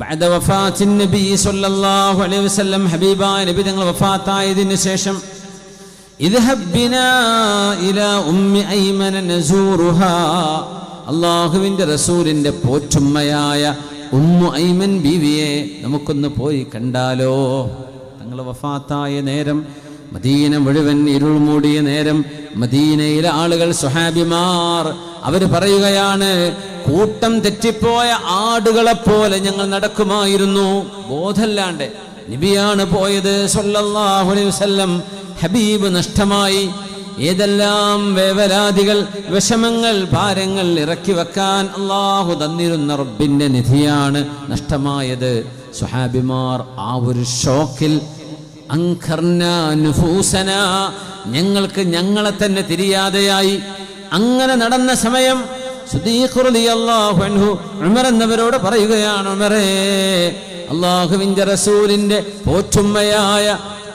ബഅദ വഫാത്തിൻ നബി സ്വല്ലല്ലാഹു അലൈഹി വസല്ലം, ഹബീബായ നബി തങ്ങൾ വഫാത്തായതിനു ശേഷം ഇദ്ഹബ് ബിനാ ഇലാ ഉമ്മി ഐമന നസൂറുഹാ, അല്ലാഹുവിൻ്റെ റസൂലിൻ്റെ പോറ്റുമ്മയായ ഉമ്മു ഐമൻ ബീവിയെ നമുക്കൊന്ന് പോയി കണ്ടാലോ. തങ്ങൾ വഫാത്തായ നേരം, മദീന മുഴുവൻ ഇരുൾ മൂടിയ നേരം, മദീനയിലെ ആളുകൾ സ്വഹാബിമാർ അവർ പറയുകയാണ്, കൂട്ടം തെറ്റിപ്പോയ ആടുകളെപ്പോലെ ഞങ്ങൾ നടക്കുമായിരുന്നു, ബോധല്ലാണ്ട്. നബിയാണ് പോയത് സ്വല്ലല്ലാഹു അലൈഹി വസല്ലം, ഹബീബ് നഷ്ടമായി. ഏതെല്ലാം വേവലാദികൾ, വിഷമങ്ങൾ, ഭാരങ്ങൾ ഇറക്കി വെക്കാൻ അള്ളാഹു തന്നിരുന്ന റബ്ബിൻ്റെ നിധിയാണ് നഷ്ടമായത്. സ്വഹാബിമാർ ആ ഒരു ഷോക്കിൽ അൻകർനാ നുഫൂസനാ, ഞങ്ങൾക്ക് ഞങ്ങളെ തന്നെ തിരിയാതെയായി. അങ്ങനെ നടന്ന സമയം സിദ്ദീഖ് റളിയല്ലാഹു അൻഹു ഉമർ എന്നവരോട് പറയുകയാണ്, ഉമറേ, അല്ലാഹുവിൻ്റെ റസൂലിൻ്റെ പോറ്റുമ്മയായ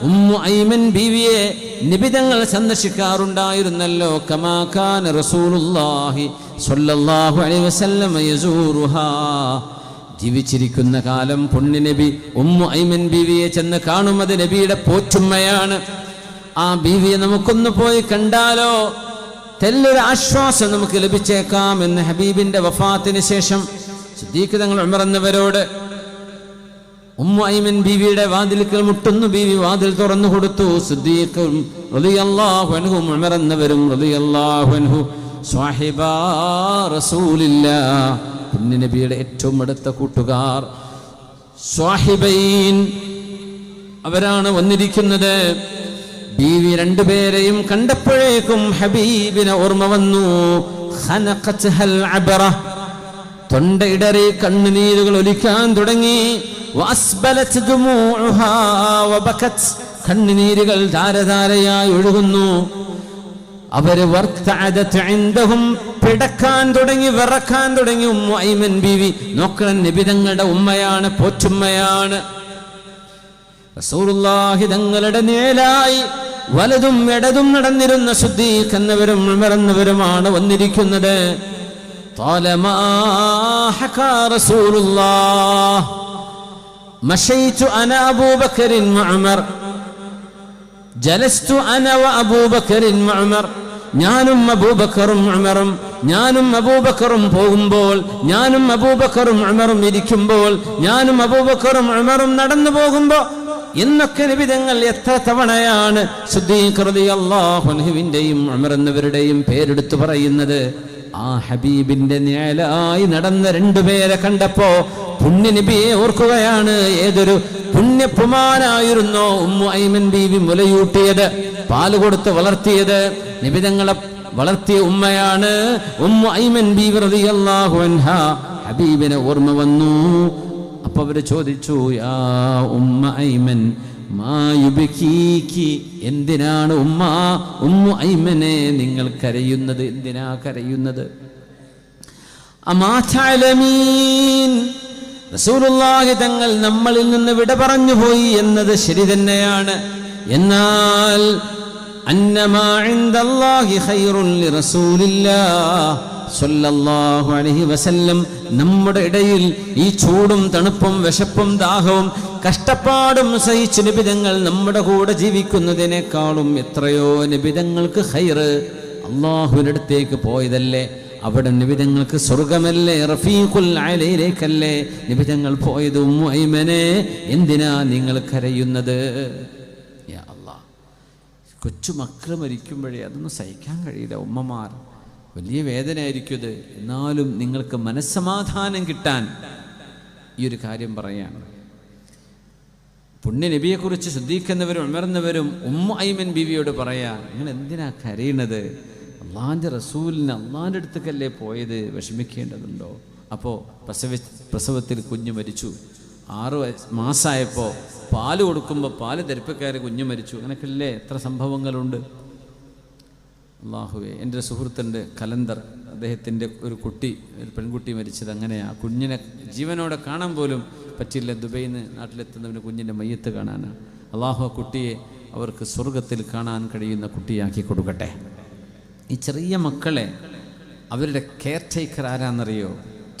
ഉമ്മു ഐമൻ ബീവിയെ നിബിതങ്ങൾ സന്ദർശിക്കാറുണ്ടായിരുന്നല്ലോ. കമാ കാന റസൂലുള്ളാഹി സ്വല്ലല്ലാഹു അലൈഹി വസല്ലം യസൂറുഹാ, ജീവിച്ചിരിക്കുന്ന കാലം പുണ്യ നബി ഉമ്മു ഐമൻ ബീവിയെ ചെന്ന് കാണും. അത് നബിയുടെ പോറ്റുമ്മയാണ്. ആ ബീവിയെ നമുക്കൊന്ന് പോയി കണ്ടാലോ, തെല്ലൊരു ആശ്വാസം നമുക്ക് ലഭിച്ചേക്കാം എന്ന് ഹബീബിന്റെ വഫാത്തിന് ശേഷം സിദ്ദീഖ് തങ്ങൾ ഉമർ എന്നവരോട് ഉമ്മു ഐമൻ ബീവിയുടെ വാതിൽക്കൽ മുട്ടുന്നു. ബീവി വാതിൽ തുറന്നു കൊടുത്തു. സിദ്ദീഖ് റളിയല്ലാഹു അൻഹു ഉമർ എന്നവരും റളിയല്ലാഹു അൻഹു സ്വഹിബാ റസൂലില്ലാഹ്, പുണ്യ നബിയുടെ ഏറ്റവും അടുത്ത കൂട്ടുകാർ, സ്വാഹിബൈൻ, അവരാണ് വന്നിരിക്കുന്നത്. ബീവി രണ്ടുപേരെയും കണ്ടപ്പോഴേക്കും ഹബീബിനെ ഓർമ്മ വന്നു. ഖനഖത്ഹൽ അബ്റ, തൊണ്ടയിടറി കണ്ണുനീരുകൾ ഒലിക്കാൻ തുടങ്ങി. വഅസ്ബലത് ദുമൂഉഹാ വബകത്, കണ്ണുനീരുകൾ ധാരധാരയായി ഒഴുകുന്നു. അവര് വർത്തഅദത് ഇൻദഹും, പിടക്കാൻ തുടങ്ങി, വിറക്കാൻ തുടങ്ങി. ഉമ്മു ഐമൻ ബീവി, നോക്കണം, നബി തങ്ങളുടെ ഉമ്മയാണ്, പോറ്റുമ്മയാണ്. റസൂലുള്ളാഹി തങ്ങളുടെ നിഴലായി വലതും ഇടതും നടന്നിരുന്ന സിദ്ദീഖ് എന്നവരും ഉമർ എന്നവരുമാണ് വന്നിരിക്കുന്നത്. طالما حكى رسول الله مشيت أنا أبو بكر وعمر جلست أنا وأبو بكر وعمر, ഞാനും അബൂബക്കറും ഉമറും, ഞാനും അബൂബക്കറും പോകുമ്പോൾ, ഞാനും അബൂബക്കറും ഉമറും ഇരിക്കുമ്പോൾ, ഞാനും അബൂബക്കറും ഉമറും നടന്നു പോകുമ്പോ എന്നൊക്കെ നബി തങ്ങൾ എത്ര തവണയാണ് സിദ്ദീഖ് റളിയല്ലാഹു അൻഹുവിന്റെയും ഉമർ എന്നവരുടെയും പേരെടുത്ത് പറയുന്നത്. ആ ഹബീബിന്റെ നിഴലായി നടന്ന രണ്ടുപേരെ കണ്ടപ്പോ പുണ്യ നബിയെ ഓർക്കുകയാണ്. ഏതൊരു പുണ്യപുമാനായിരുന്നോ ഉമ്മു ഐമൻ ബീവി മുലയൂട്ടിയത്, പാല് കൊടുത്ത് വളർത്തിയത്, നബി തങ്ങളെ വളർത്തിയ ഉമ്മയാണ് ഉമ്മു ഐമൻ ബീവി റളിയല്ലാഹു അൻഹാ. ഹബീബിനെ ഓർമ്മ വന്നു. അപ്പൊ അവര് ചോദിച്ചു, യാ ഉമ്മ ഐമൻ മാ യുബ്കീകി, എന്തിനാണ് ഉമ്മു ഐമനെ നിങ്ങൾ കരയുന്നത്, എന്തിനാ കരയുന്നത്? അമാ തഅലമീൻ, റസൂലുള്ളാഹി തങ്ങൾ നമ്മളിൽ നിന്ന് വിട പറഞ്ഞു പോയി എന്നത് ശരി തന്നെയാണ്. എന്നാൽ അന്നമാ ഇൻദല്ലാഹി ഖൈറുൻ ലിറസൂലില്ലാഹ് സ്വല്ലല്ലാഹു അലൈഹി വസല്ലം, നമ്മുടെ ഇടയിൽ ഈ ചൂടും തണുപ്പും വിശപ്പും ദാഹവും കഷ്ടപ്പാടും സഹിച്ച് നിബിതങ്ങൾ നമ്മുടെ കൂടെ ജീവിക്കുന്നതിനേക്കാളും എത്രയോ നിബിതങ്ങൾക്ക് ഖൈറ്. അല്ലാഹുവിന്റെ അടുത്തേക്ക് പോയതല്ലേ, അവിടെ നിബിതങ്ങൾക്ക് സ്വർഗമല്ലേ, റഫീഖുൽ അലയിലേക്കല്ലേ നിബിതങ്ങൾ പോയത്. ഉമ്മു ഐമനെ, എന്തിനാ നിങ്ങൾ കരയുന്നത്? യാ അല്ലാഹ്, കൊച്ചുമക്കൾ മരിക്കുമ്പോഴേ അതൊന്നും സഹിക്കാൻ കഴിയില്ല. ഉമ്മമാർ, വലിയ വേദനയായിരിക്കും ഇത്. എന്നാലും നിങ്ങൾക്ക് മനസ്സമാധാനം കിട്ടാൻ ഈ ഒരു കാര്യം പറയാണ്. പുണ്യ നബിയെക്കുറിച്ച് ശ്രദ്ധിക്കുന്നവരും ഉമർന്നവരും ഉമ്മു ഐമൻ ബീവിയോട് പറയാ, നിങ്ങൾ എന്തിനാ കരയണത്? അള്ളാഹിൻ്റെ റസൂലിന് അള്ളാഹിൻ്റെ അടുത്തേക്കല്ലേ പോയത്, വിഷമിക്കേണ്ടതുണ്ടോ? അപ്പോൾ പ്രസവത്തിൽ കുഞ്ഞ് മരിച്ചു. 6 മാസമായപ്പോൾ പാല് കൊടുക്കുമ്പോൾ പാല് ധരിപ്പക്കാരെ കുഞ്ഞ് മരിച്ചു. അങ്ങനെയൊക്കെയല്ലേ എത്ര സംഭവങ്ങളുണ്ട്. അള്ളാഹുവേ, എൻ്റെ ഒരു സുഹൃത്തുണ്ട് കലന്തർ, അദ്ദേഹത്തിൻ്റെ ഒരു പെൺകുട്ടി മരിച്ചത് അങ്ങനെയാണ്. കുഞ്ഞിനെ ജീവനോടെ കാണാൻ പോലും പറ്റില്ല. ദുബൈയിൽ നിന്ന് നാട്ടിലെത്തുന്നവന് കുഞ്ഞിൻ്റെ മയ്യത്ത് കാണാനാണ്. അള്ളാഹു ആ കുട്ടിയെ അവർക്ക് സ്വർഗത്തിൽ കാണാൻ കഴിയുന്ന കുട്ടിയാക്കി കൊടുക്കട്ടെ. ഈ ചെറിയ മക്കളെ അവരുടെ കെയർ ടേക്കർ ആരാന്നറിയോ?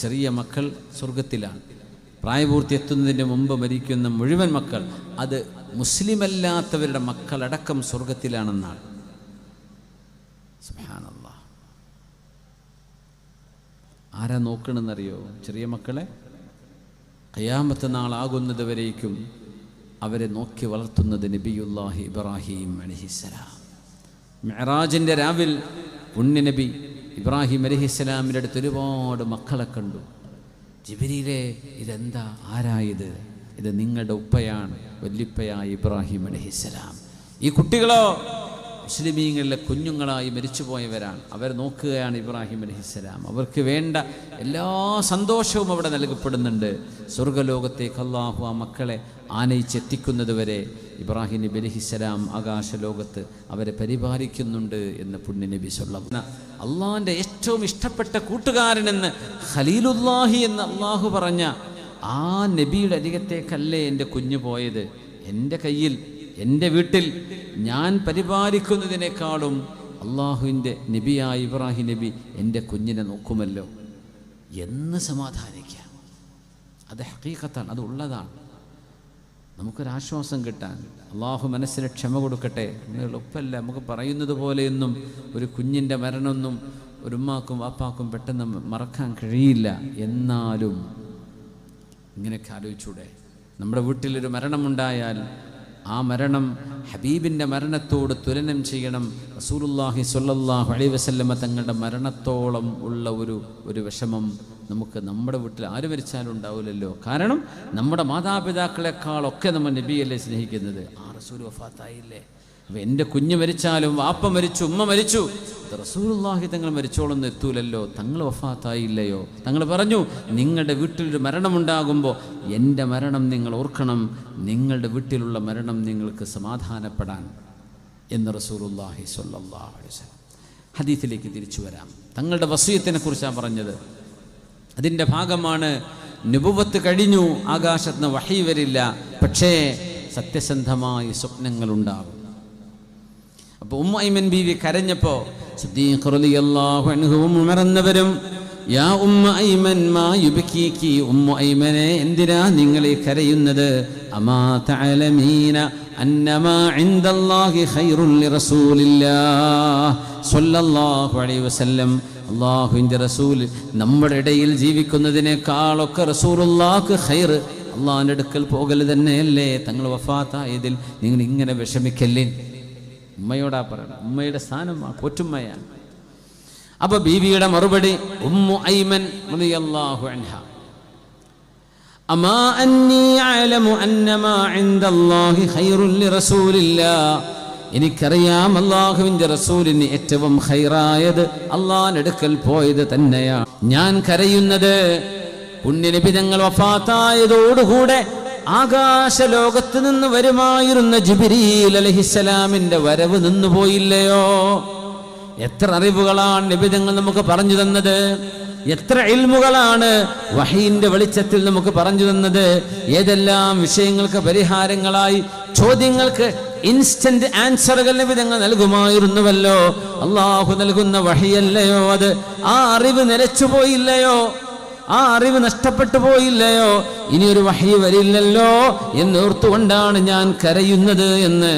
ചെറിയ മക്കൾ സ്വർഗത്തിലാണ്. പ്രായപൂർത്തി എത്തുന്നതിന് മുമ്പ് മരിക്കുന്ന മുഴുവൻ മക്കൾ അത് മുസ്ലിമല്ലാത്തവരുടെ മക്കളടക്കം സ്വർഗത്തിലാണെന്നാണ്. സുബ്ഹാനല്ലാഹ്. ആരാ നോക്കണമെന്നറിയോ? ചെറിയ മക്കളെ ഖിയാമത്ത് നാളാകുന്നത് വരേക്കും അവരെ നോക്കി വളർത്തുന്നത് നബിയുല്ലാഹി ഇബ്രാഹിം അലൈഹിസ്സലാം. മിഅ്റാജിൻ്റെ രാവിൽ പുണ്യനബി ഇബ്രാഹിം അലൈഹിസ്സലാമിൻ്റെ അടുത്ത് ഒരുപാട് മക്കളെ കണ്ടു. ജിബ്രീലേ, ഇതെന്താ? ആരായത്? ഇത് നിങ്ങളുടെ ഉപ്പയാണ്, വല്യുപ്പയായ ഇബ്രാഹിം അലൈഹിസ്സലാം. ഈ കുട്ടികളോ മുസ്ലിമീങ്ങളിലെ കുഞ്ഞുങ്ങളായി മരിച്ചുപോയവരാണ്. അവർ നോക്കുകയാണ് ഇബ്രാഹിം അലൈഹിസ്സലാം. അവർക്ക് വേണ്ട എല്ലാ സന്തോഷവും അവിടെ നൽകപ്പെടുന്നുണ്ട്. സ്വർഗ്ഗലോകത്തേക്ക് അല്ലാഹു ആ മക്കളെ ആനയിച്ചെത്തിക്കുന്നത് വരെ ഇബ്രാഹിം നബി അലൈഹിസ്സലാം ആകാശലോകത്ത് അവരെ പരിപാലിക്കുന്നുണ്ട് എന്ന് പുണ്യനബി സ്വല്ലല്ലാഹു. അള്ളാഹിൻ്റെ ഏറ്റവും ഇഷ്ടപ്പെട്ട കൂട്ടുകാരനെന്ന് ഖലീലുല്ലാഹി എന്ന് അള്ളാഹു പറഞ്ഞ ആ നബിയുടെ അരികത്തേക്കല്ലേ എൻ്റെ കുഞ്ഞു പോയത്? എൻ്റെ കയ്യിൽ, എൻ്റെ വീട്ടിൽ ഞാൻ പരിപാലിക്കുന്നതിനേക്കാളും അള്ളാഹുവിൻ്റെ നബിയായ ഇബ്രാഹിം നബി എൻ്റെ കുഞ്ഞിനെ നോക്കുമല്ലോ എന്ന് സമാധാനിക്കുക. അത് ഹഖീഖത്താണ്, അത് ഉള്ളതാണ്. നമുക്കൊരാശ്വാസം കിട്ടാൻ അള്ളാഹു മനസ്സിന് ക്ഷമ കൊടുക്കട്ടെ. എളുപ്പമല്ല, നമുക്ക് പറയുന്നത് പോലെയൊന്നും ഒരു കുഞ്ഞിൻ്റെ മരണമൊന്നും ഒരു ഉമ്മാക്കും വാപ്പാക്കും പെട്ടെന്ന് മറക്കാൻ കഴിയില്ല. എന്നാലും ഇങ്ങനെയൊക്കെ ആലോചിച്ചൂടെ? നമ്മുടെ വീട്ടിലൊരു മരണമുണ്ടായാൽ ആ മരണം ഹബീബിൻ്റെ മരണത്തോട് തുലനം ചെയ്യണം. റസൂലുള്ളാഹി സ്വല്ലല്ലാഹു അലൈഹി വസല്ലമ തങ്ങളുടെ മരണത്തോളം ഉള്ള ഒരു വിഷമം നമുക്ക് നമ്മുടെ വീട്ടിൽ ആര് മരിച്ചാലും ഉണ്ടാവില്ലല്ലോ. കാരണം നമ്മുടെ മാതാപിതാക്കളെക്കാളൊക്കെ നമ്മൾ നബിയല്ലേ സ്നേഹിക്കുന്നത്. ആ റസൂൽ വഫാത്തായില്ലേ? അപ്പോൾ എൻ്റെ കുഞ്ഞ് മരിച്ചാലും വാപ്പ മരിച്ചു, ഉമ്മ മരിച്ചു, റസൂലുള്ളാഹി തങ്ങൾ മരിച്ചോളൊന്നും എത്തൂലല്ലോ. തങ്ങൾ വഫാത്തായില്ലയോ? തങ്ങൾ പറഞ്ഞു, നിങ്ങളുടെ വീട്ടിലൊരു മരണമുണ്ടാകുമ്പോൾ എൻ്റെ മരണം നിങ്ങൾ ഓർക്കണം, നിങ്ങളുടെ വീട്ടിലുള്ള മരണം നിങ്ങൾക്ക് സമാധാനപ്പെടാൻ എന്ന് റസൂലുള്ളാഹി സ്വല്ലല്ലാഹു അലൈഹി വസല്ലം. ഹദീസിലേക്ക് തിരിച്ചു വരാം. തങ്ങളുടെ വസിയത്തിനെ കുറിച്ചാണ് പറഞ്ഞത്. അതിൻ്റെ ഭാഗമാണ് നുബുവത്ത് കഴിഞ്ഞു, ആകാശത്ത് വഹി വരില്ല, പക്ഷേ സത്യസന്ധമായ സ്വപ്നങ്ങളുണ്ടാകും. അപ്പോൾ ഉമ്മു ഐമൻ ബീവി കരഞ്ഞപ്പോൾ സിദ്ദീഖ് റളിയല്ലാഹു അൻഹു ഉമറന്നവരും യാ ഉമ്മു ഐമൻ മാ യുബ്കീകി, ഉമ്മു ഐമനെ എന്തിനാ നിങ്ങൾ ഈ കരയുന്നത്? അമാ തഅലമീന അന്നമാ ഇൻദല്ലാഹി ഖൈറുൻ ലിറസൂലില്ലാഹ് സ്വല്ലല്ലാഹു അലൈഹി വസല്ലം. അല്ലാഹുവിൻ്റെ റസൂൽ നമ്മുടെ ഇടയിൽ ജീവിക്കുന്നതിനേക്കാളൊക്കെ റസൂലുള്ളാഹിക്ക് ഖൈർ അള്ളാഹിൻ്റെ അടുക്കൽ പോകൽ തന്നെയല്ലേ. തങ്ങൾ വഫാത്തായതിൽ നിങ്ങൾ ഇങ്ങനെ വിഷമിക്കല്ലേ. ഉമ്മയോടാ പറയണം, ഉമ്മയുടെ സ്ഥാനം പോറ്റുമ്മയാണ്. അപ്പൊ ബീവിയുടെ മറുപടി ഉമ്മു ഐമൻ റളിയല്ലാഹു അൻഹ, അമാ അന്നി അഅലമു അന്നമാ ഇൻദല്ലാഹി ഖൈറുൻ ലിറസൂലില്ലാഹ്, എനിക്കറിയാം അല്ലാഹുവിൻ്റെ റസൂലിന് ഏറ്റവും ഖൈറായത് അള്ളാഹിന്റെ അടുക്കൽ പോയത് തന്നെയാണ്. ഞാൻ കരയുന്നത് പുണ്യനബി തങ്ങൾ വഫാത്തായതോടുകൂടെ ആകാശലോകത്ത് നിന്ന് വരുമായിരുന്ന ജിബ്രീൽ അലൈഹിസ്സലാമിന്റെ വരവ് നിന്നുപോയില്ലയോ? എത്ര അറിവുകളാണ് നബി തങ്ങൾ നമുക്ക് പറഞ്ഞു തന്നത്, എത്ര ഇൽമുകളാണ് വഹീന്റെ വെളിച്ചത്തിൽ നമുക്ക് പറഞ്ഞു തന്നത്. ഏതെല്ലാം വിഷയങ്ങൾക്ക് പരിഹാരങ്ങളായി, ചോദ്യങ്ങൾക്ക് ഇൻസ്റ്റന്റ് ആൻസറുകൾ നബി തങ്ങൾ നൽകുമായിരുന്നുവല്ലോ. അള്ളാഹു നൽകുന്ന വഹിയല്ലയോ അത്? ആ അറിവ് നിലച്ചു പോയില്ലയോ? ആ അറിവ് നഷ്ടപ്പെട്ടു പോയില്ലയോ? ഇനിയൊരു വഹി വരില്ലല്ലോ എന്നോർത്തുകൊണ്ടാണ് ഞാൻ കരയുന്നത് എന്ന്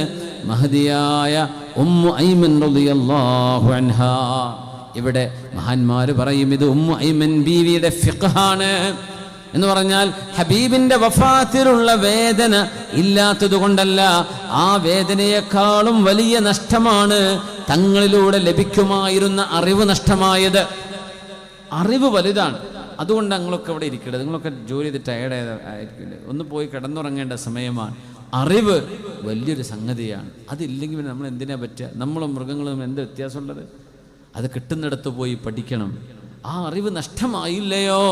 മഹദിയായ ഉമ്മു ഐമൻ റളിയല്ലാഹു അൻഹാ. ഇവിടെ മഹാന്മാര് പറയും ഇത് ഉമ്മു ഐമൻ ബീവിയുടെ ഫിഖ്ഹാണ് എന്ന് പറഞ്ഞാൽ ഹബീബിന്റെ വഫാത്തിലുള്ള വേദന ഇല്ലാത്തത് കൊണ്ടല്ല, ആ വേദനയെക്കാളും വലിയ നഷ്ടമാണ് തങ്ങളിലൂടെ ലഭിക്കുമായിരുന്ന അറിവ് നഷ്ടമായത്. അറിവ് വലുതാണ്. അതുകൊണ്ട് നിങ്ങളൊക്കെ ഇവിടെ ഇരിക്കട്ടെ, നിങ്ങളൊക്കെ ജോലി ചെയ്ത് ടയർഡായിരിക്കില്ലേ, ഒന്ന് പോയി കിടന്നുറങ്ങേണ്ട സമയമാണ്. അറിവ് വലിയൊരു സംഗതിയാണ്. അതില്ലെങ്കിൽ നമ്മൾ എന്തിനാ പറ്റുക? നമ്മളും മൃഗങ്ങളും എന്ത് വ്യത്യാസമുള്ളത്? അത് കിട്ടുന്നിടത്ത് പോയി പഠിക്കണം. ആ അറിവ് നഷ്ടമായില്ലയോ?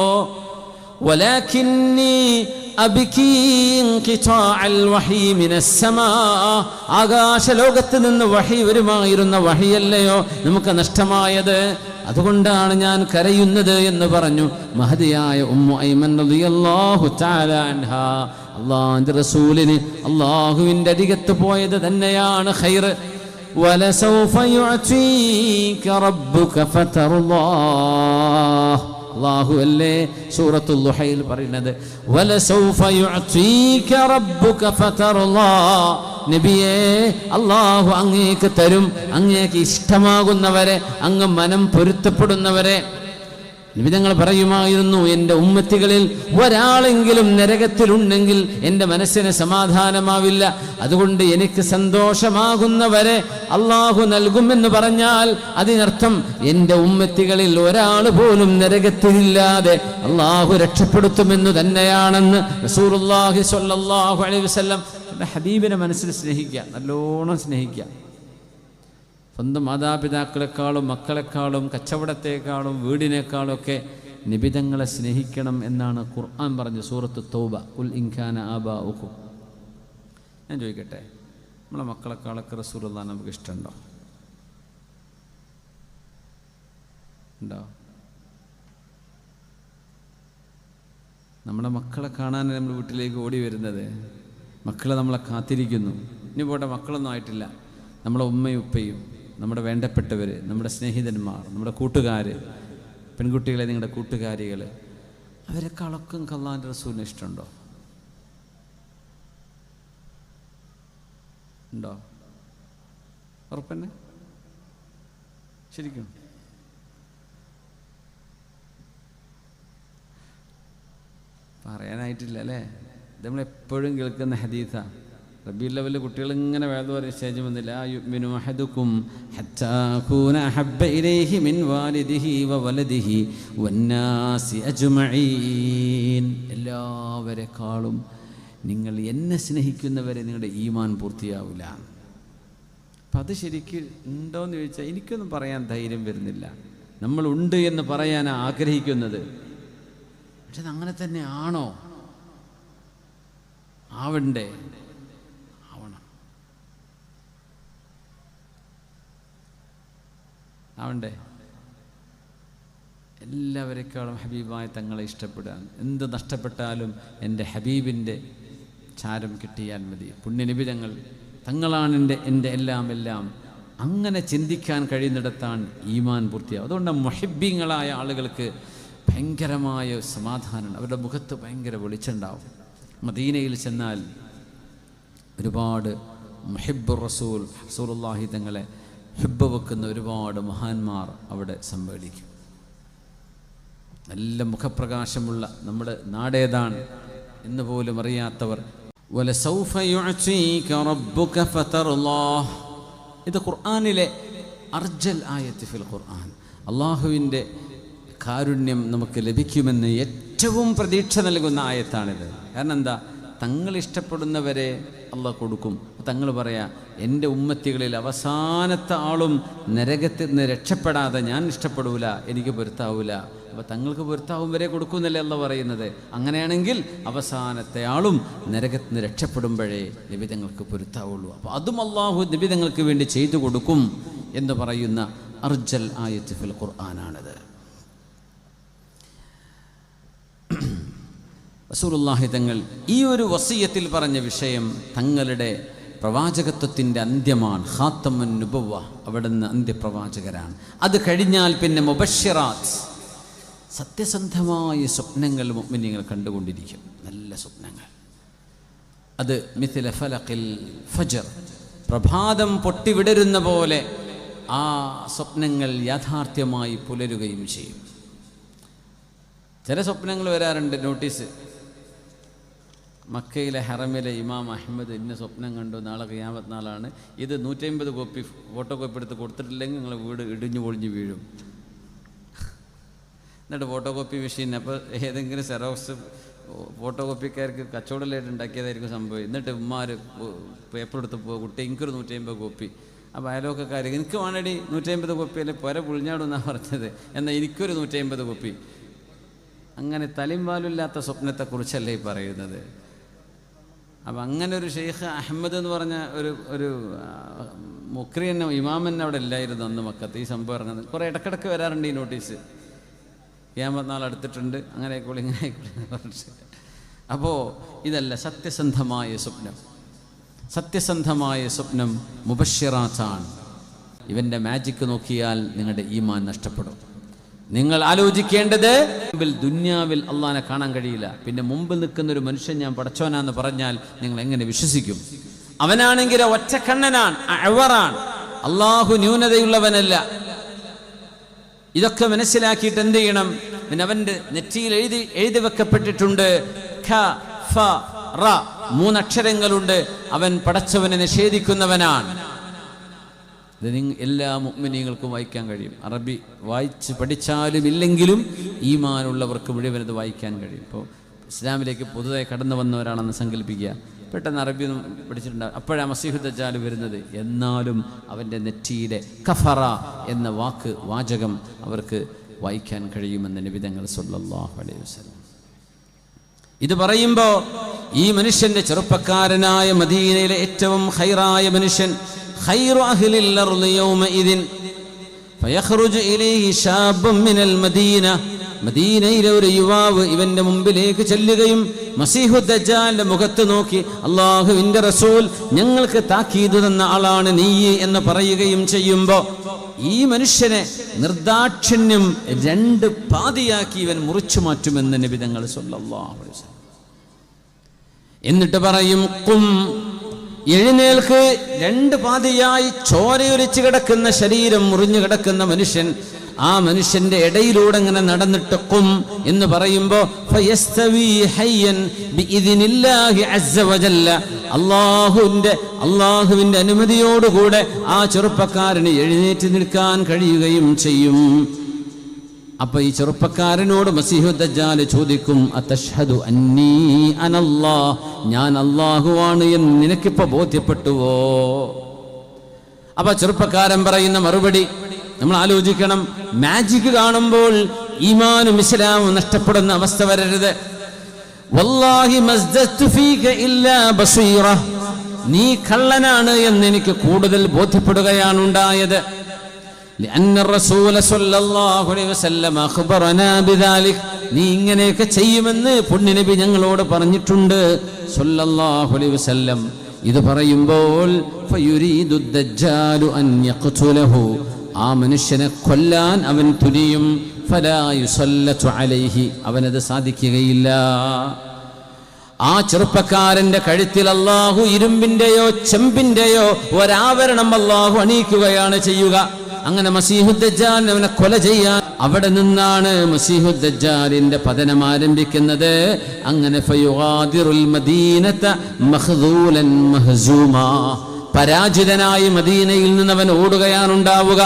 ആകാശലോകത്ത് നിന്ന് വഹി വരുമായിരുന്ന വഹിയല്ലയോ നമുക്ക് നഷ്ടമായത്? അതുകൊണ്ടാണ് ഞാൻ കരയുന്നത് എന്ന് പറഞ്ഞു മഹദിയായ ഉമ്മു ഐമൻ റളിയല്ലാഹു തആല അൻഹാ. അല്ലാഹുവിന്റെ റസൂലിന് അല്ലാഹുവിന്റെ അരികത്ത് പോയത് തന്നെയാണ് ഖൈർ. വലസൗഫ യുഅതീക റബ്ബുക ഫതർളാഹ്, അല്ലാഹു അല്ലേ സൂറത്തുൽ ദുഹയിൽ പറയുന്നത്, വലസൗഫ യുഅതീക റബ്ബുക ഫതർലാ. നബിയേ, അല്ലാഹു അങ്ങേക്ക് തരും, അങ്ങേക്ക് ഇഷ്ടമാകുന്നവരെ, അങ്ങ് മനം പൊരുത്തപ്പെടുന്നവരെ. നബി തങ്ങൾ പറയുമായിരുന്നു, എൻ്റെ ഉമ്മത്തികളിൽ ഒരാളെങ്കിലും നരകത്തിലുണ്ടെങ്കിൽ എൻ്റെ മനസ്സിന് സമാധാനമാവില്ല. അതുകൊണ്ട് എനിക്ക് സന്തോഷമാകുന്നവരെ അള്ളാഹു നൽകുമെന്ന് പറഞ്ഞാൽ അതിനർത്ഥം എൻ്റെ ഉമ്മത്തികളിൽ ഒരാൾ പോലും നരകത്തിലില്ലാതെ അള്ളാഹു രക്ഷപ്പെടുത്തുമെന്ന് തന്നെയാണെന്ന് റസൂലുള്ളാഹി സ്വല്ലല്ലാഹു അലൈഹി വസല്ലം. ഹബീബിനെ മനസ്സിൽ സ്നേഹിക്കുക, നല്ലോണം സ്നേഹിക്കുക. സ്വന്തം മാതാപിതാക്കളെക്കാളും മക്കളെക്കാളും കച്ചവടത്തെക്കാളും വീടിനേക്കാളും ഒക്കെ നിബിതങ്ങളെ സ്നേഹിക്കണം എന്നാണ് ഖുർആൻ പറഞ്ഞത് സൂറത്ത് തൗബ. ഖുൽ ഇൻ കാന ആബാഉകും. ഞാൻ ചോദിക്കട്ടെ, നമ്മളെ മക്കളെക്കാളൊക്കെ റസൂലുള്ളാഹിനെ നമുക്ക് ഇഷ്ടമുണ്ടോ? ഉണ്ടോ? നമ്മുടെ മക്കളെ കാണാൻ നമ്മൾ വീട്ടിലേക്ക് ഓടി വരുന്നത്, മക്കളെ നമ്മളെ കാത്തിരിക്കുന്നു. ഇനി പോട്ടെ, മക്കളൊന്നും ആയിട്ടില്ല, നമ്മളെ ഉമ്മയും ഉപ്പയും, നമ്മുടെ വേണ്ടപ്പെട്ടവർ, നമ്മുടെ സ്നേഹിതന്മാർ, നമ്മുടെ കൂട്ടുകാർ, പെൺകുട്ടികളെ, നിങ്ങളുടെ കൂട്ടുകാരികൾ, അവരെക്കാളൊക്കെ അല്ലാഹുവിൻ്റെ റസൂലിനെ ഇഷ്ടമുണ്ടോ? ഉണ്ടോ? ഉറപ്പന്നെ? ശരിക്കും പറയാനായിട്ടില്ല അല്ലേ? ഇത് നമ്മളെപ്പോഴും കേൾക്കുന്ന ഹദീസാ. റബീഉൽ അവ്വലിൽ കുട്ടികൾ ഇങ്ങനെ വേദം പറയും, സ്റ്റേജ് വന്നില്ല, യുഅ്മിനു അഹദുക്കും ഹത്താ അകൂന അഹബ്ബ ഇലൈഹി മിൻ വാലിദിഹി വവലദിഹി വന്നാസി അജ്മഈൻ. എല്ലാവരെക്കാളും നിങ്ങൾ എന്നെ സ്നേഹിക്കുന്നവരെ നിങ്ങളുടെ ഈമാൻ പൂർത്തിയാവില്ല. അപ്പം അത് ശരിക്കും ഉണ്ടോയെന്ന് ചോദിച്ചാൽ എനിക്കൊന്നും പറയാൻ ധൈര്യം വരുന്നില്ല. നമ്മളുണ്ട് എന്ന് പറയാൻ ആഗ്രഹിക്കുന്നത്, പക്ഷെ അങ്ങനെ തന്നെ ആണോ? ആവണ്ടേ? ആവണ്ടേ? എല്ലാവരെക്കാളും ഹബീബായ തങ്ങളെ ഇഷ്ടപ്പെടാൻ, എന്ത് നഷ്ടപ്പെട്ടാലും എൻ്റെ ഹബീബിൻ്റെ ചാരം കിട്ടിയാൽ മതി. പുണ്യനബി തങ്ങളാണ് എൻ്റെ എല്ലാം. അങ്ങനെ ചിന്തിക്കാൻ കഴിയുന്നിടത്താണ് ഈമാൻ പൂർത്തിയാവും. അതുകൊണ്ട് മുഹിബ്ബീങ്ങളായ ആളുകൾക്ക് ഭയങ്കരമായ സമാധാനമാണ്, അവരുടെ മുഖത്ത് ഭയങ്കര വെളിച്ചുണ്ടാവും. മദീനയിൽ ചെന്നാൽ ഒരുപാട് മുഹിബ്ബുർ റസൂലുള്ളാഹി തങ്ങളെ ഹിബ്ബ് വെക്കുന്ന ഒരുപാട് മഹാന്മാർ അവിടെ സമ്മേളിക്കും. നല്ല മുഖപ്രകാശമുള്ള നമ്മുടെ നാടേതാണ് എന്ന് പോലും അറിയാത്തവർ. വലസൗഫ യുഅതീക റബ്ബുക ഫതർലാഹ്. ഇത് ഖുർആനിലെ അർജൽ ആയത്ത് ഫിൽ ഖുർആൻ. അള്ളാഹുവിൻ്റെ കാരുണ്യം നമുക്ക് ലഭിക്കുമെന്ന് ഏറ്റവും പ്രതീക്ഷ നൽകുന്ന ആയത്താണിത്. കാരണം എന്താ? തങ്ങൾ ഇഷ്ടപ്പെടുന്നവരെ അള്ളാഹ് കൊടുക്കും. തങ്ങൾ പറയാ, എൻ്റെ ഉമ്മത്തികളിൽ അവസാനത്തെ ആളും നരകത്തിൽ നിന്ന് രക്ഷപ്പെടാതെ ഞാൻ ഇഷ്ടപ്പെടൂല, എനിക്ക് പൊരുത്താവൂല. അപ്പോൾ തങ്ങൾക്ക് പൊരുത്താവും വരെ കൊടുക്കുമെന്നല്ലേ അള്ളാഹ് പറയുന്നത്. അങ്ങനെയാണെങ്കിൽ അവസാനത്തെ ആളും നരകത്തിൽ നിന്ന് രക്ഷപ്പെടുമ്പോഴേ നിബിതങ്ങൾക്ക് പൊരുത്താവുള്ളൂ. അപ്പോൾ അതും അള്ളാഹു നിബിതങ്ങൾക്ക് വേണ്ടി ചെയ്തു കൊടുക്കും എന്ന് പറയുന്ന അർജൽ ആയത്ത് ഫിൽ ഖുർആനാണിത്. റസൂലുള്ളാഹി തങ്ങൾ ഈ ഒരു വസിയത്തിൽ പറഞ്ഞ വിഷയം തങ്ങളുടെ പ്രവാചകത്വത്തിൻ്റെ അന്ത്യമാണ്. ഖാത്തമുൻ നുബുവ്വ, അവിടുന്ന് അന്ത്യപ്രവാചകരാണ്. അത് കഴിഞ്ഞാൽ പിന്നെ മുബശ്ശിറാത്ത്, സത്യസന്ധമായ സ്വപ്നങ്ങൾ മുഅ്മിനീങ്ങൾ കണ്ടുകൊണ്ടിരിക്കും. നല്ല സ്വപ്നങ്ങൾ. അത് മിഥ്ല ഫലഖിൽ ഫജ്ർ, പ്രഭാതം പൊട്ടിവിടരുന്ന പോലെ ആ സ്വപ്നങ്ങൾ യാഥാർത്ഥ്യമായി പുലരുകയും ചെയ്യും. ചില സ്വപ്നങ്ങൾ വരാറുണ്ട്. നോട്ടീസ്, മക്കയിലെ ഹറമിലെ ഇമാം അഹ്മദ് ഇന്ന സ്വപ്നം കണ്ടു, നാളെ ഖിയാമത്ത് നാളാണ്, ഇത് 150 കോപ്പി ഫോട്ടോ കോപ്പി എടുത്ത് കൊടുത്തിട്ടില്ലെങ്കിൽ നിങ്ങളെ വീട് ഇടിഞ്ഞു പൊളിഞ്ഞ് വീഴും. എന്നിട്ട് ഫോട്ടോ കോപ്പി മെഷീൻ, അപ്പോൾ ഏതെങ്കിലും സെറോക്സ് ഫോട്ടോ കോപ്പിക്കാർക്ക് കച്ചവടമായിട്ട് ഉണ്ടാക്കിയതായിരിക്കും സംഭവം. എന്നിട്ട് ഉമ്മാർ പേപ്പർ എടുത്ത് പോകും, കുട്ടി എനിക്കൊരു 150 കോപ്പി. അപ്പോൾ അയലോക്കക്കാർ, എനിക്ക് വേണടി 150 കോപ്പി അല്ലെ പുര പുളിഞ്ഞാടുന്നാണ് പറഞ്ഞത്, എന്നാൽ എനിക്കൊരു 150 കോപ്പി. അങ്ങനെ തലിംവാലില്ലാത്ത സ്വപ്നത്തെക്കുറിച്ചല്ലേ ഈ പറയുന്നത്. അപ്പം അങ്ങനെ ഒരു ഷെയ്ഖ് അഹമ്മദ് എന്ന് പറഞ്ഞ ഒരു മുക്രി തന്നെ ഇമാമൻ അവിടെ ഇല്ലായിരുന്നു അന്ന് മക്കത്ത്. ഈ സംഭവം ഇറങ്ങുന്നത് കുറേ ഇടക്കിടക്ക് വരാറുണ്ട് ഈ നോട്ടീസ്. ഖിയാമത്ത് നാൾ അടുത്തിട്ടുണ്ട്, അങ്ങനെ ആയിക്കോളി ഇങ്ങനെ ആയിക്കോളി എന്ന് പറഞ്ഞിട്ട്. അപ്പോൾ ഇതല്ല സത്യസന്ധമായ സ്വപ്നം. സത്യസന്ധമായ സ്വപ്നം മുബശ്ശിറാത്താണ്. ഇവൻ്റെ മാജിക്ക് നോക്കിയാൽ നിങ്ങളുടെ ഈമാൻ നഷ്ടപ്പെടും. നിങ്ങൾ ആലോചിക്കേണ്ടത് ദുന്യാവിൽ അള്ളാഹിനെ കാണാൻ കഴിയില്ല. പിന്നെ മുമ്പിൽ നിൽക്കുന്ന ഒരു മനുഷ്യൻ ഞാൻ പടച്ചോനാന്ന് പറഞ്ഞാൽ നിങ്ങൾ എങ്ങനെ വിശ്വസിക്കും? അവനാണെങ്കിൽ ഒറ്റക്കണ്ണനാണ്, അവറാണ്, അള്ളാഹു ന്യൂനതയുള്ളവനല്ല. ഇതൊക്കെ മനസ്സിലാക്കിയിട്ട് എന്ത് ചെയ്യണം? പിന്നെ അവന്റെ നെറ്റിയിൽ എഴുതി വെക്കപ്പെട്ടിട്ടുണ്ട് ഖ ഫ റ, 3 അക്ഷരങ്ങളുണ്ട്. അവൻ പടച്ചവനെ നിഷേധിക്കുന്നവനാണ്. ഇത് എല്ലാ മുഅ്മിനീങ്ങൾക്കും വായിക്കാൻ കഴിയും. അറബി വായിച്ച് പഠിച്ചാലും ഇല്ലെങ്കിലും ഈമാനുള്ളവർക്ക് മുഴുവൻ ഇത് വായിക്കാൻ കഴിയും. ഇപ്പോൾ ഇസ്ലാമിലേക്ക് പുതുതായി കടന്നു വന്നവരാണെന്ന് സങ്കല്പിക്കുക. പെട്ടെന്ന് അറബി ഒന്നും പഠിച്ചിട്ടുണ്ടാവും, അപ്പോഴാണ് മസീഹു ദജ്ജാൽ വരുന്നത്. എന്നാലും അവൻ്റെ നെറ്റിയിലെ കഫറ എന്ന വാചകം അവർക്ക് വായിക്കാൻ കഴിയുമെന്ന് നബി തങ്ങൾ സല്ലല്ലാഹു അലൈഹി വസല്ലം. ഇത് പറയുമ്പോൾ ഈ മനുഷ്യന്റെ ചെറുപ്പക്കാരനായ മദീനയിലെ ഏറ്റവും ഖൈറായ മനുഷ്യൻ, ഖൈറു അഹ്ലിൽ അർളി യൗമഇദിൻ ഫയഖ്റുജു ഇലൈഹി ശാബുൻ മിനൽ മദീന, മദീനയിലെ ഒരു യുവാവ് ഇവന്റെ മുമ്പിലേക്ക് ചെല്ലുകയും മസീഹു ദജ്ജാലിന്റെ മുഖത്ത് നോക്കി അല്ലാഹുവിന്റെ റസൂൽ ഞങ്ങൾക്ക് താക്കീത് തന്ന ആളാണ് നീ എന്ന് പറയുകയും ചെയ്യുമ്പോൾ ഈ മനുഷ്യനെ നിർദാക്ഷിണ്യം 2 പാതിയാക്കി ഇവൻ മുറിച്ചു മാറ്റുമെന്ന് നബി തങ്ങൾ സല്ലല്ലാഹു അലൈഹി വസല്ലം. എന്നിട്ട് പറയും ഖും, എഴുന്നേൽക്ക്. 2 പാതിയായി ചോരയൊലിച്ച് കിടക്കുന്ന ശരീരം, മുറിഞ്ഞു കിടക്കുന്ന മനുഷ്യൻ, ആ മനുഷ്യന്റെ ഇടയിലൂടെ ഇങ്ങനെ നടന്നിട്ട് ഖും എന്ന് പറയുമ്പോ ഫയസ്തവി ഹയ്യൻ ബിഇദ്നില്ലാഹി അസ്സ വജല്ല, അല്ലാഹുവിന്റെ അനുമതിയോടുകൂടെ ആ ചെറുപ്പക്കാരന് എഴുന്നേറ്റ് നിൽക്കാൻ കഴിയുകയും ചെയ്യും. അപ്പൊ ഈ ചെറുപ്പക്കാരനോട് മസീഹു ദജ്ജാൽ ചോദിക്കും അതഷ്ഹദു അന്നീ അനല്ലാഹ്, ഞാൻ അല്ലാഹുവാണ് എന്ന് നിനക്കിപ്പോ ബോധ്യപ്പെട്ടുവോ? അപ്പൊ ചെറുപ്പക്കാരൻ പറയുന്ന മറുപടി നമ്മൾ ആലോചിക്കണം. മാജിക് കാണുമ്പോൾ ഈമാനും ഇസ്ലാമും നഷ്ടപ്പെടുന്ന അവസ്ഥ വരരുത്. വല്ലാഹി മസ്ദത്തു ഫീക ഇല്ലാ ബസീറ, നീ കള്ളനാണ് എന്ന് എനിക്ക് കൂടുതൽ ബോധ്യപ്പെടുകയാണ് ഉണ്ടായത്. لأن الرسول صلى الله عليه وسلم أخبرنا بذلك, നീ ഇങ്ങനെയൊക്കെ ചെയ്യുമെന്ന് പുണ്യനബി ഞങ്ങളോട് പറഞ്ഞിട്ടുണ്ട് സല്ലല്ലാഹു അലൈഹി വസല്ലം. ഇത് പറയുമ്പോൾ ഫയുരീദു ദജ്ജാലു അൻ യഖ്തുലഹു, ആ മനുഷ്യനെ കൊല്ലാൻ അവൻ തുനിയും. ഫലാ യുസല്ലതു അലൈഹി, അവനത് സാധിക്കുകയില്ല. ആ ചെറുപ്പക്കാരന്റെ കഴുത്തിൽ അല്ലാഹു ഇരുമ്പിന്റെയോ ചെമ്പിന്റെയോ ഒരാവരണം അല്ലാഹു അണിയിക്കുകയാണ് ചെയ്യുക. അങ്ങനെ മസീഹു ദജ്ജാൽ അവനെ കൊല ചെയ്യാൻ, അവിടെ നിന്നാണ് മസീഹു ദജ്ജാലിന്റെ പതനം ആരംഭിക്കുന്നത്. അങ്ങനെ ഫയുഗാദിറുൽ മദീനത മഖ്ദൂലൻ മഹ്സൂമാ, പരാജിതനായി മദീനയിൽ നിന്ന് അവൻ ഓടുകയാണ് ഉണ്ടാവുക.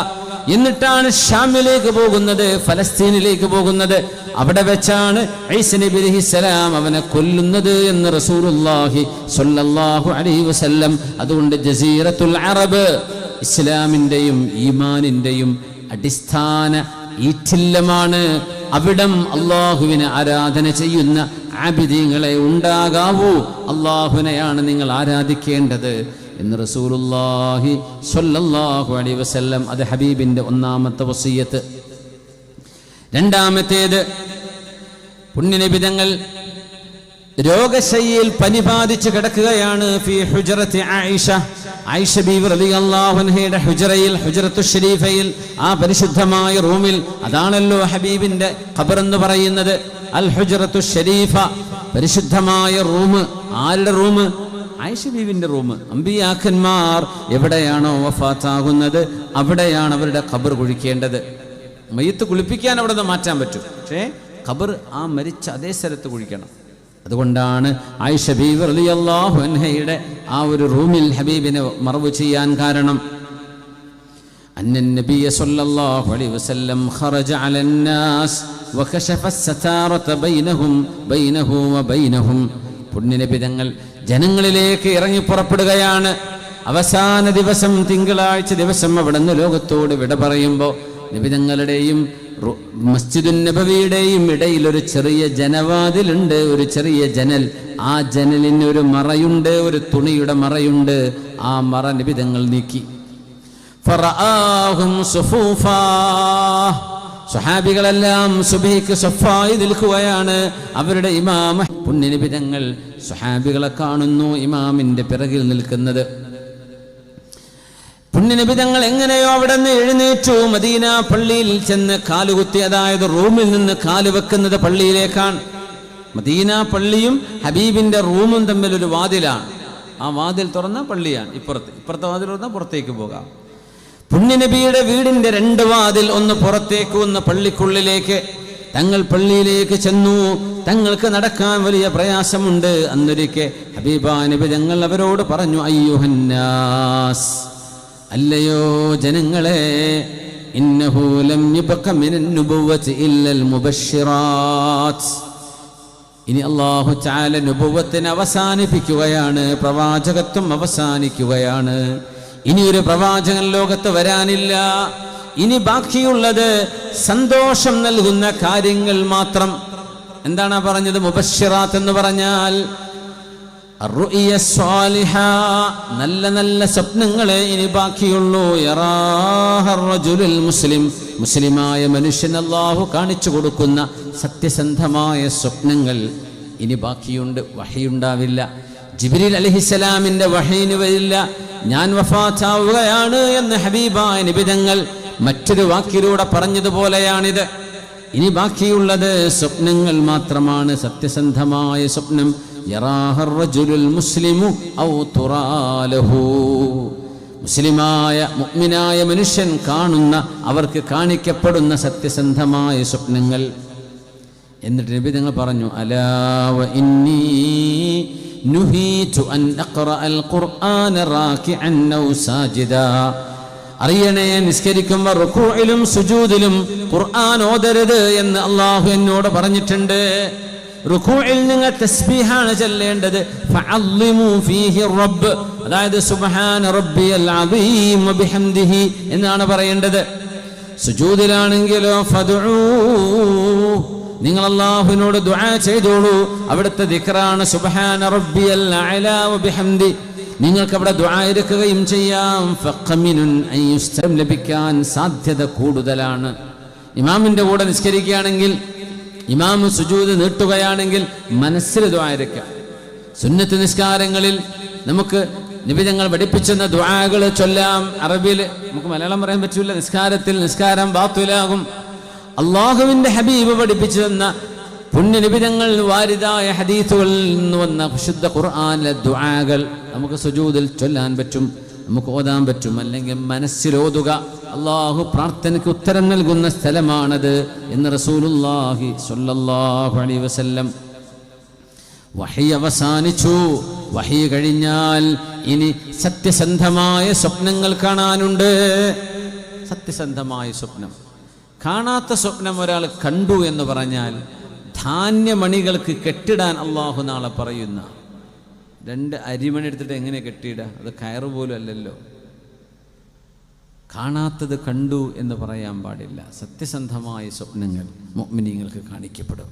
എന്നിട്ടാണ് ഷാമിലേക്ക് പോകുന്നത്, ഫലസ്തീനിലേക്ക് പോകുന്നത്. അവിടെ വെച്ചാണ് ഈസ നബി അലൈഹിസ്സലാം അവനെ കൊല്ലുന്നത് എന്ന് റസൂലുള്ളാഹി സ്വല്ലല്ലാഹു അലൈഹി വസല്ലം. അതുകൊണ്ട് ജസീറത്തുൽ അറബ് ഇസ്ലാമിന്റെയും ഈമാനിന്റെയും അടിസ്ഥാന ഈറ്റില്ലമാണ്. അവിടം അള്ളാഹുവിനെ ആരാധന ചെയ്യുന്ന ആബിദീങ്ങളെ ഉണ്ടാകാവൂ, അള്ളാഹുവിനെയാണ് നിങ്ങൾ ആരാധിക്കേണ്ടത് എന്ന് റസൂലുള്ളാഹി സ്വല്ലല്ലാഹു അലൈഹി വസല്ലം. അത് ഹബീബിന്റെ 1ാമത്തെ വസിയ്യത്ത്. 2ാമത്തേത്, പുണ്യനബി തങ്ങൾ രോഗശയ്യയിൽ പനി ബാധിച്ച് കിടക്കുകയാണ്. ഫി ഹുജറത്തി ആയിഷ, ആയിഷ ബീവി റളിയല്ലാഹു അൻഹയുടെ ഹുജറയിൽ, ഹുജറത്തു ശരീഫയിൽ, ആ പരിശുദ്ധമായ റൂമിൽ. അതാണല്ലോ ഹബീബിന്റെ ഖബർ എന്ന് പറയുന്നത്, അൽ ഹുജറത്തു ശരീഫ, പരിശുദ്ധമായ റൂം. ആരുടെ റൂം? ആയിഷ ബീവിന്റെ റൂം. അമ്പിയാക്കന്മാർ എവിടെയാണോ വഫാത്താകുന്നത് അവിടെയാണ് അവരുടെ ഖബർ കുഴിക്കേണ്ടത്. മയ്യത്ത് കുളിപ്പിക്കാൻ അവിടെ നിന്ന് മാറ്റാൻ പറ്റും, പക്ഷേ ഖബർ ആ മരിച്ച അതേ സ്ഥലത്ത് കുഴിക്കണം. അതുകൊണ്ടാണ് ആയിഷ ബീവി റളിയല്ലാഹു അൻഹയുടെ ആ ഒരു റൂമിൽ ഹബീബിനെ മറവ് ചെയ്യാൻ കാരണം. അന്നൻ നബിയ സല്ലല്ലാഹു അലൈഹി വസല്ലം ഖറജ അലൻ നാസ് വകശഫ സതാറത ബൈനഹു വബൈനഹും. പുണ്യനബി തങ്ങൾ ജനങ്ങളിലേക്ക് ഇറങ്ങി പുറപ്പെടുകയാണ്. അവസാന ദിവസം, തിങ്കളാഴ്ച ദിവസം അവിടുന്ന് ലോകത്തോട് വിട പറയുമ്പോൾ നബി തങ്ങളുടെയും മസ്ജിദുൻ നബവിയുടെയും ഇടയിൽ ഒരു ചെറിയ ജനവാതിലുണ്ട്, ഒരു ചെറിയ ജനൽ. ആ ജനലിന് ഒരു മറയുണ്ട്, ഒരു തുണിയുടെ മറയുണ്ട്. ആ മറ നബി തങ്ങൾ നീക്കി. ഫറആഹും സുഫൂഫാ, സ്വഹാബികളെല്ലാം സുബഹിക്ക് സഫായി നിൽക്കുകയാണ്. അവരുടെ ഇമാം പുണ്യനബി തങ്ങൾ സ്വഹാബികളെ കാണുന്നു ഇമാമിന്റെ പിറകിൽ നിൽക്കുന്നത്. പുണ്യനബി തങ്ങൾ എങ്ങനെയോ അവിടെ നിന്ന് എഴുന്നേറ്റു മദീന പള്ളിയിൽ ചെന്ന് കാലുകുത്തി. അതായത് റൂമിൽ നിന്ന് കാല് വെക്കുന്നത് പള്ളിയിലേക്കാണ്. മദീന പള്ളിയും ഹബീബിന്റെ റൂമും തമ്മിൽ ഒരു വാതിലാണ്. ആ വാതിൽ തുറന്ന പള്ളിയാണ്. ഇപ്പുറത്തെ വാതിൽ തുറന്നാൽ പുറത്തേക്ക് പോകാം. പുണ്യനബിയുടെ വീടിന്റെ 2 വാതിൽ, ഒന്ന് പുറത്തേക്ക് ഒന്ന് പള്ളിക്കുള്ളിലേക്ക്. തങ്ങൾ പള്ളിയിലേക്ക് ചെന്നു. തങ്ങൾക്ക് നടക്കാൻ വലിയ പ്രയാസമുണ്ട്. അന്നൊരിക്കൽ ഹബീബാ നബി തങ്ങൾ അവരോട് പറഞ്ഞു, അയ്യുഹന്നാസ്, അല്ലയോ ജനങ്ങളെ, ഇന്നഹു ലം യബ്ഖ മിനൻ നുബുവ്വതി ഇല്ലൽ മുബശ്ശിറാത്ത്. ഇനി അല്ലാഹു തആല നുബുവത്തിനെ അവസാനിപ്പിക്കുകയാണ്, പ്രവാചകത്വം അവസാനിക്കുകയാണ്. ഇനി ഒരു പ്രവാചകൻ ലോകത്ത് വരാനില്ല. ഇനി ബാക്കിയുള്ളത് സന്തോഷം നൽകുന്ന കാര്യങ്ങൾ മാത്രം. എന്താണ് പറഞ്ഞത്? മുബശ്ശിറാത്ത് എന്ന് പറഞ്ഞാൽ അർറുഇയ സ്വാലിഹ, നല്ല നല്ല സ്വപ്നങ്ങളെ ഇനി ബാക്കിയുള്ളൂ. യറാഹർ റജുലുൽ മുസ്ലിം, മുസ്ലിമായ മനുഷ്യൻ അല്ലാഹു കാണിച്ചു കൊടുക്കുന്ന സത്യസന്ധമായ സ്വപ്നങ്ങൾ ഇനി ബാക്കിയുണ്ട്. വഹയുണ്ടാവില്ല. ജിബ്രീൽ അലൈഹിസ്സലാമിന്റെ വഹയിന് വരില്ല. ഞാൻ വഫാത്താവുകയാണ് എന്ന് ഹബീബായ നബി തങ്ങൾ മറ്റൊരു വാക്കിലൂടെ പറഞ്ഞതുപോലെയാണിത്. ഇനി ബാക്കിയുള്ളത് സ്വപ്നങ്ങൾ മാത്രമാണ്, സത്യസന്ധമായ സ്വപ്നം. യറാഹർ റജുലുൽ മുസ്ലിമു ഔ തുറാലഹു, മുസ്ലിമായ മുഅ്മിനായ മനുഷ്യൻ കാണുന്ന, അവർക്ക് കാണിക്കപ്പെടുന്ന സത്യസന്ധമായ സ്വപ്നങ്ങൾ. എന്നിട്ട് നബി തങ്ങൾ പറഞ്ഞു, അലാ വ ഇന്നി നുഹീതു അൻ അഖ്റഅൽ ഖുർആന റാകിഅൻ ഔ സാജിദാ. അറിയണേ, നിസ്കരിക്കുമ്പോൾ റുകൂഇലും സുജൂദിലും ഖുർആൻ ഓതരുത് എന്ന് അല്ലാഹു എന്നോട് പറഞ്ഞിട്ടുണ്ട്. റുകൂഇൽ നിങ്ങൾ തസ്ബീഹാണ് ചൊല്ലേണ്ടത്. ഫഅള്ളിമു ഫീഹി റബ്ബ്, അതായത് സുബ്ഹാന റബ്ബിയൽ അദീം വബിഹംദിഹി എന്നാണ് പറയേണ്ടത്. സുജൂദിലാണെങ്കിലോ ഫദ്ഉ, നിങ്ങൾ അല്ലാഹുവിനോട് ദുആ ചെയ്തോളൂ. അവിടുത്തെ ദിക്റാണ് സുബ്ഹാന റബ്ബിയൽ അഅലാ വബിഹംദി. നിങ്ങൾക്ക് അവിടെ ദുആ ഇരിക്കുകയും ചെയ്യാം. ഫഖമിനുൻ അയ്യുസ്തം ലഭിക്കാൻ സാധ്യത കൂടുതലാണ്. ഇമാമിന്റെ കൂടെ നിസ്കരിക്കുകയാണെങ്കിൽ, ഇമാം സുജൂദ് നീട്ടുകയാണെങ്കിൽ മനസ്സിൽ ദുആ ഇരിക്കാം. സുന്നത്ത് നിസ്കാരങ്ങളിൽ നമുക്ക് നബി തങ്ങൾ പഠിപ്പിച്ചെന്ന ദുആകൾ ചൊല്ലാം. അറബിയിൽ നമുക്ക് മലയാളം പറയാൻ പറ്റൂല. നിസ്കാരം ബാത്തുലാകും. അള്ളാഹുവിന്റെ ഹബീബ് പഠിപ്പിച്ചു തന്ന പുണ്യ നബി തങ്ങൾ വാരിദായ ഹദീസുകളിൽ നിന്ന് വന്ന വിശുദ്ധ ഖുർആനിലെ ദുആകൾ നമുക്ക് സുജൂദിൽ ചൊല്ലാൻ പറ്റും, നമുക്ക് ഓതാൻ പറ്റും. അല്ലെങ്കിൽ മനസ്സിലോതുക. അള്ളാഹു പ്രാർത്ഥനയ്ക്ക് ഉത്തരം നൽകുന്ന സ്ഥലമാണത് എന്ന് റസൂലുള്ളാഹി സ്വല്ലല്ലാഹു അലൈഹി വസല്ലം. വഹി അവസാനിച്ചു. വഹി കഴിഞ്ഞാൽ ഇനി സത്യസന്ധമായ സ്വപ്നങ്ങൾ കാണാനുണ്ട്. സത്യസന്ധമായ സ്വപ്നം. കാണാത്ത സ്വപ്നം ഒരാൾ കണ്ടു എന്ന് പറഞ്ഞാൽ ധാന്യമണികൾക്ക് കെട്ടിടാൻ അള്ളാഹു നാളെ പറയുന്ന 2 അരിമണി എടുത്തിട്ട് എങ്ങനെ കെട്ടിയിടുക? അത് കയറ് പോലും അല്ലല്ലോ. കാണാത്തത് കണ്ടു എന്ന് പറയാൻ പാടില്ല. സത്യസന്ധമായ സ്വപ്നങ്ങൾ മുഅ്മിനീങ്ങൾക്ക് കാണിക്കപ്പെടും.